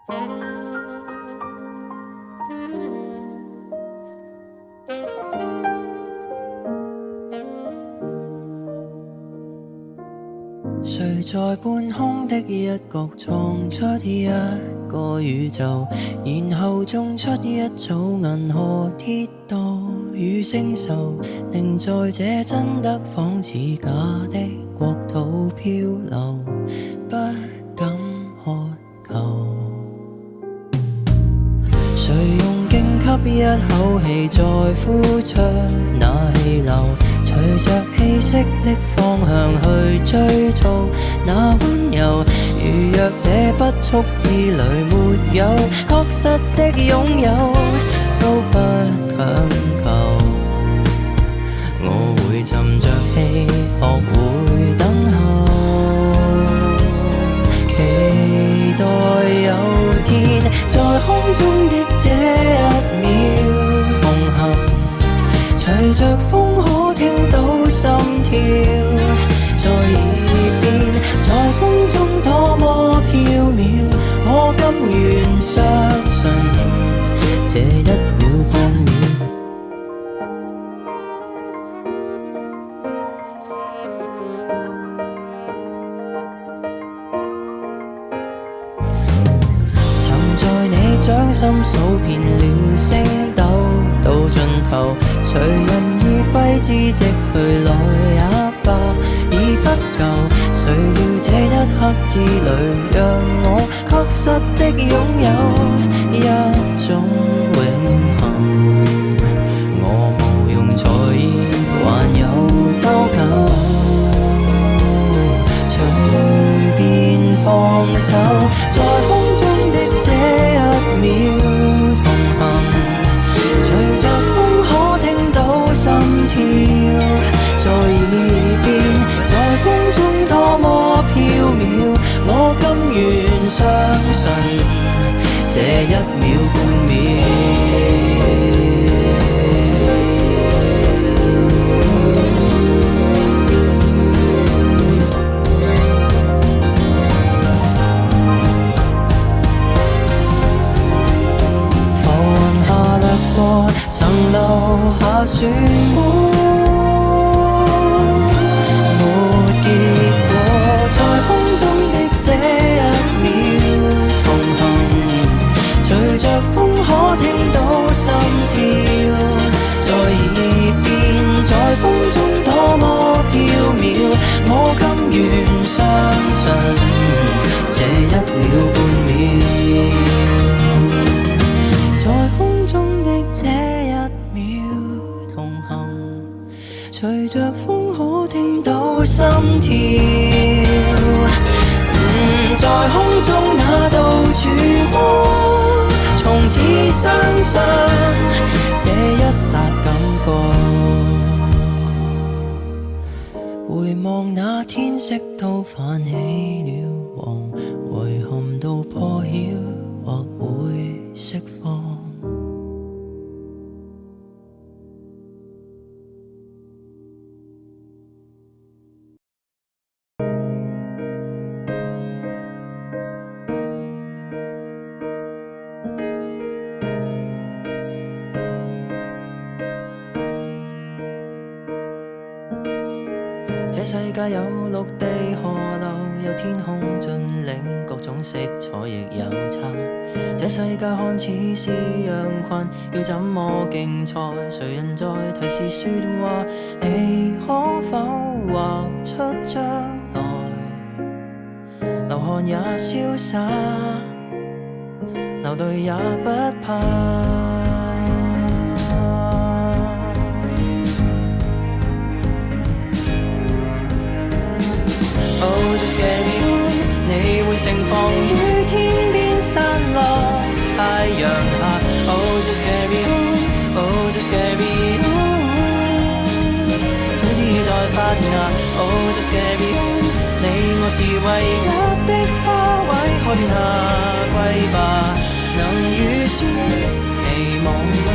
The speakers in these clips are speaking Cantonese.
誰在半空的一角創出一個宇宙，然後種出一組銀河鐵道與星宿，寧在這真的仿似假的國土漂流，不敢渴求。誰用勁吸一口氣再呼出那氣流，隨着氣息的方向去追逐那溫柔，如若這不速之旅沒有確實的擁有，都不強求。我會沉着氣學會等候，期待有天在空中的這一秒同行，隨着風可聽到心跳在耳邊，在風中多麼飄渺，我甘願相信這一秒半秒。曾在你掌心數遍了星斗到盡頭，誰任意揮之即去來也罷，已不夠。誰料這一刻之旅，讓我確實的擁有一種永恆。我無用在意，還有多久？隨便放手，在空中的這一秒同行，隨着風可聽到心跳在耳邊，在風中多麼飄渺，我甘願相信這一秒半秒。曾留下漩渦，沒結果，在空中的這一秒同行，隨着風可聽到心跳在耳邊，在風中多麼飄渺，我甘願相信這一秒半秒，在空中的這一秒同行，隨着風可聽到心跳，在空中那道曙光，從此相信這一剎感覺，回望那天色都泛起了黃，遺憾到破曉或會釋放。這世界有陸地河流，有天空峻嶺，各種色彩亦有差。這世界看似是羊群，要怎麼競賽？誰人在提示說話？你可否畫出將來？流汗也瀟灑，流淚也不怕。Oh just carry on， 你會盛放於天邊散落太陽下。Oh just carry on， Oh just carry on， 種子已在發芽。Oh just carry on， 你我是唯一的花卉，可變夏季吧，能預算期望吧。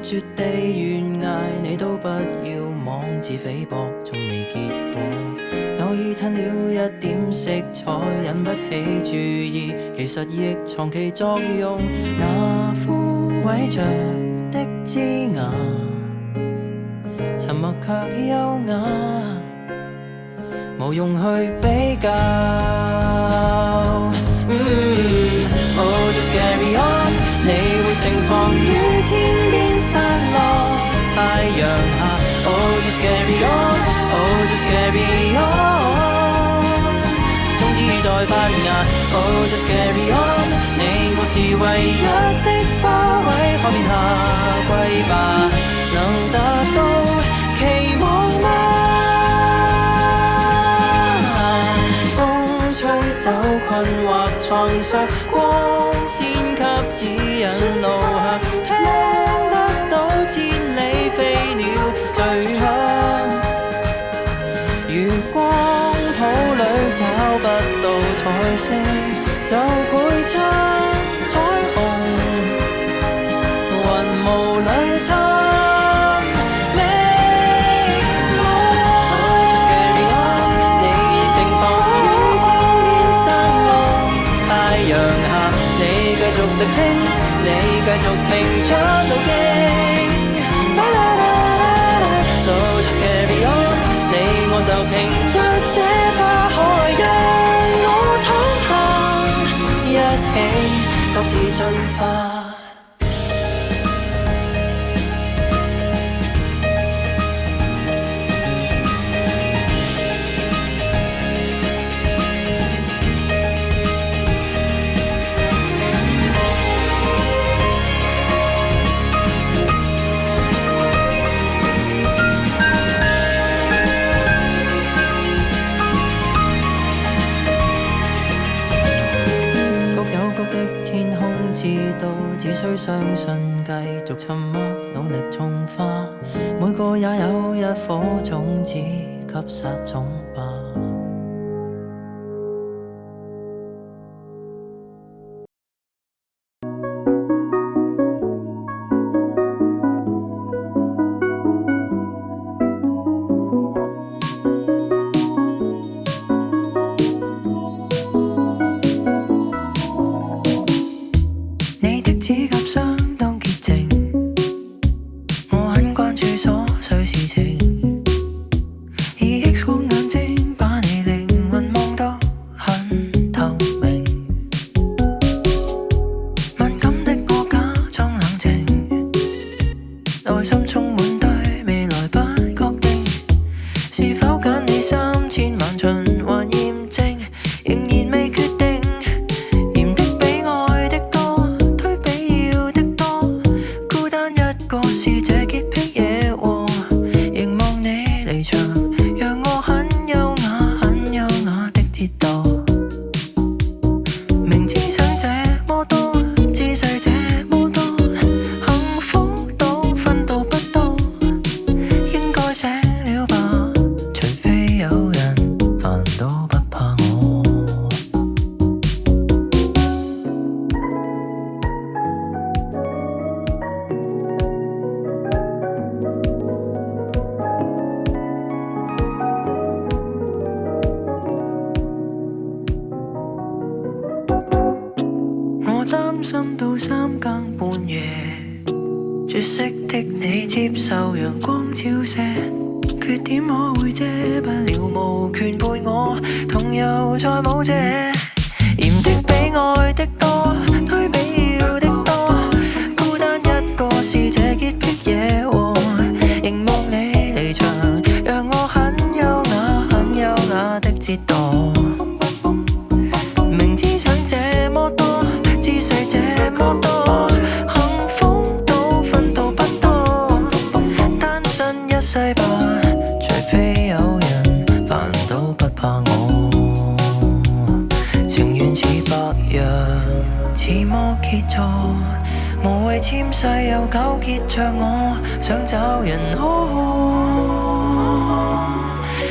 絕地懸崖，你都不要妄自菲薄，從未結果。偶爾吞了一點色彩，引不起注意，其實亦藏其作用。那枯萎着的枝芽，沉默卻優雅，無用去比較。Oh just carry on， 你會盛放於天邊散落太陽下。Oh just carry on，Oh just carry on， 種子在發芽。Oh just carry on， 你我是唯一的花卉，可遍夏季吧，能達到期望嗎？風吹走困惑創傷，光線給指引路向，聽得到千里飛鳥醉響。如光譜裏找不到彩色，就繪出彩虹，雲霧裏尋美夢。Oh just carry on， 你盛放於天邊散落太陽下，你繼續力拼，你繼續拼出路徑。So just carry on， 你我就拼出這花海，讓我躺下，一起各自進化。只需相信，繼續沉默，努力種花。每個也有一顆種子，給撒種吧。深到三更半夜，絕色的你接受陽光照射，缺點我會遮不了，無權陪我同遊在舞者，嫌的比愛的多，推比要的多，孤單一個是這潔癖惹禍，凝望你離場，讓我很優雅很優雅的折墮，明知想這麼多，姿勢這麼多，幸福都分到不多，單身一世吧，除非有人煩到不怕我，情願似白羊，似摩羯座，無謂纖細又糾結着我，想找人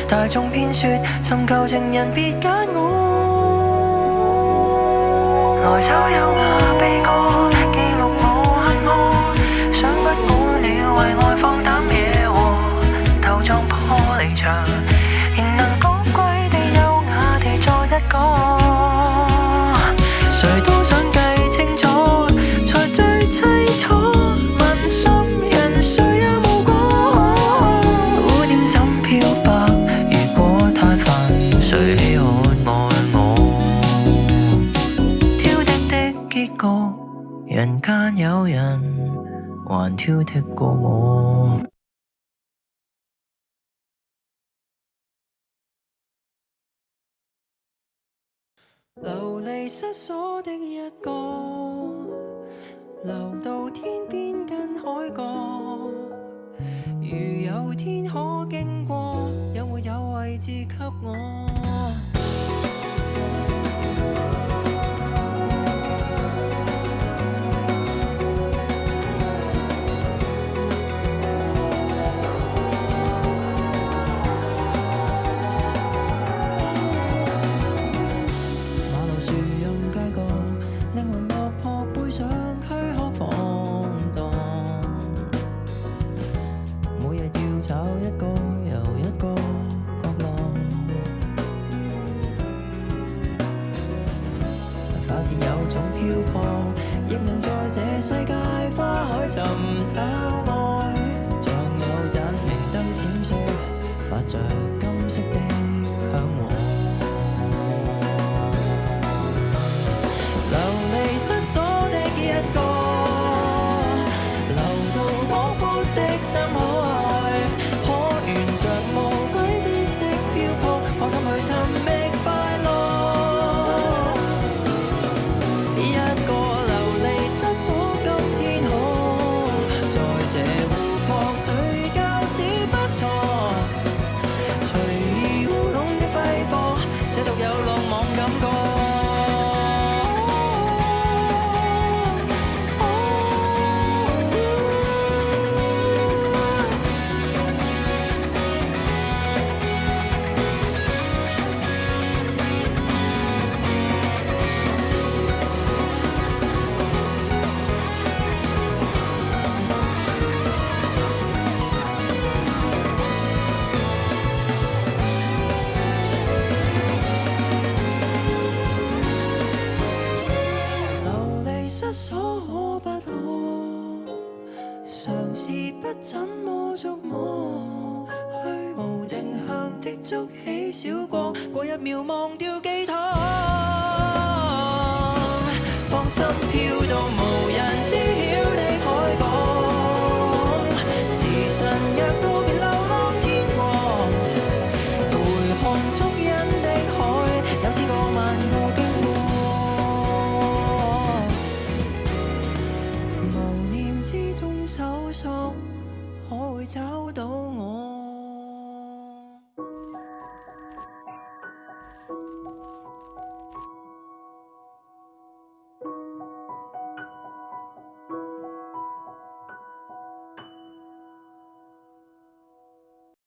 大眾偏說尋求情人別揀我，來首優雅悲歌記錄我恨我，想不管了結局，人間有人還挑剔過我。流離失所的一個，流到天邊跟海角。如有天可經過，有沒有位置給我？找一個又一個角落，發現有種漂泊，亦能在這世界花海尋找愛。像有盞明燈閃爍，發着金色的向往。流離失所的一個，流到廣闊的深海。無軌跡的漂泊，放心去尋覓快樂。一個流離失所，今天可在這湖泊睡覺是不錯。隨意烏龍的揮霍，這獨有浪漫感覺。失所可不可，嘗試不怎麼觸摸，虛無定向的築起小國，過一秒忘掉寄託，放心飄到無人知曉的海港，時辰若到便流浪天光，回看足印的海，有千個萬個經過。搜索，可會找到我？